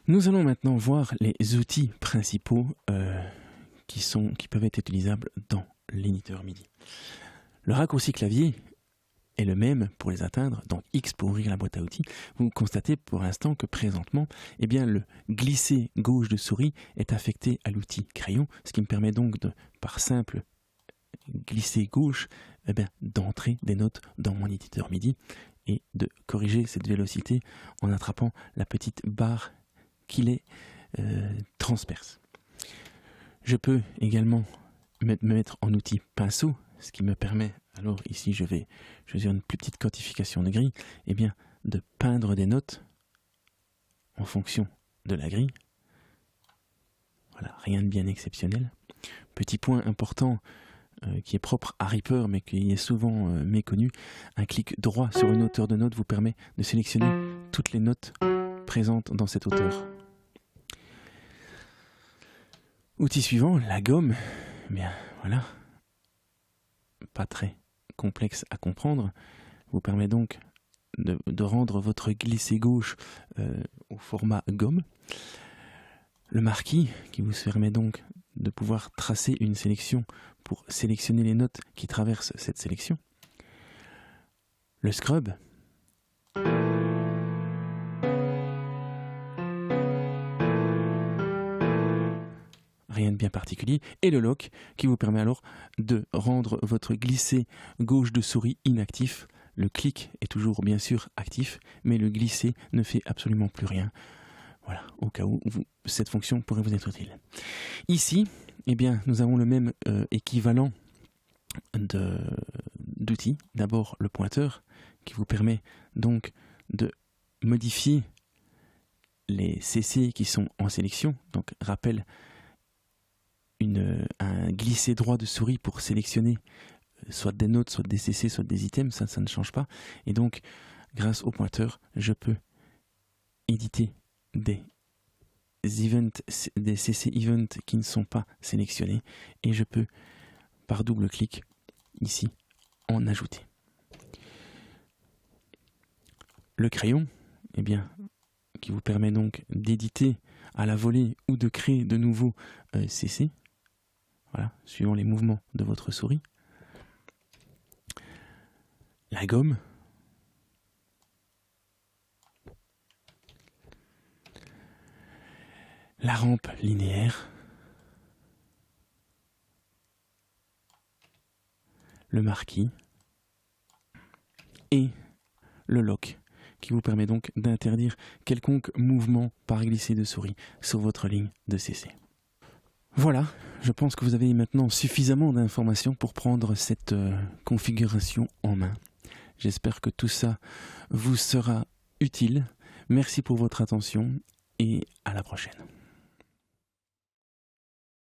Nous allons maintenant voir les outils principaux qui peuvent être utilisables dans l'éditeur MIDI. Le raccourci clavier est le même pour les atteindre, donc X pour ouvrir la boîte à outils. Vous constatez pour l'instant que présentement, eh bien, le glisser gauche de souris est affecté à l'outil crayon, ce qui me permet donc de, par simple glisser gauche, eh bien, d'entrer des notes dans mon éditeur MIDI et de corriger cette vélocité en attrapant la petite barre qui les transperce. Je peux également me mettre en outil pinceau, ce qui me permet, alors ici je vais choisir une plus petite quantification de grille, eh bien de peindre des notes en fonction de la grille. Voilà, rien de bien exceptionnel. Petit point important qui est propre à Reaper mais qui est souvent méconnu, un clic droit sur une hauteur de note vous permet de sélectionner toutes les notes présentes dans cette hauteur. Outil suivant, la gomme. Eh bien voilà, pas très complexe à comprendre, vous permet donc de rendre votre glissé gauche au format gomme. Le marquis qui vous permet donc de pouvoir tracer une sélection pour sélectionner les notes qui traversent cette sélection. Le scrub. Rien de bien particulier, et le lock qui vous permet alors de rendre votre glissé gauche de souris inactif. Le clic est toujours bien sûr actif, mais le glisser ne fait absolument plus rien. Voilà, au cas où cette fonction pourrait vous être utile. Ici, eh bien, nous avons le même équivalent d'outils. D'abord le pointeur qui vous permet donc de modifier les CC qui sont en sélection. Donc rappel, un glisser droit de souris pour sélectionner soit des notes, soit des CC, soit des items, ça ne change pas. Et donc, grâce au pointeur, je peux éditer des CC events qui ne sont pas sélectionnés et je peux, par double clic, ici, en ajouter. Le crayon, eh bien, qui vous permet donc d'éditer à la volée ou de créer de nouveaux CC. Voilà, suivant les mouvements de votre souris. La gomme. La rampe linéaire. Le marquis. Et le lock, qui vous permet donc d'interdire quelconque mouvement par glissé de souris sur votre ligne de CC. Voilà, je pense que vous avez maintenant suffisamment d'informations pour prendre cette configuration en main. J'espère que tout ça vous sera utile. Merci pour votre attention et à la prochaine.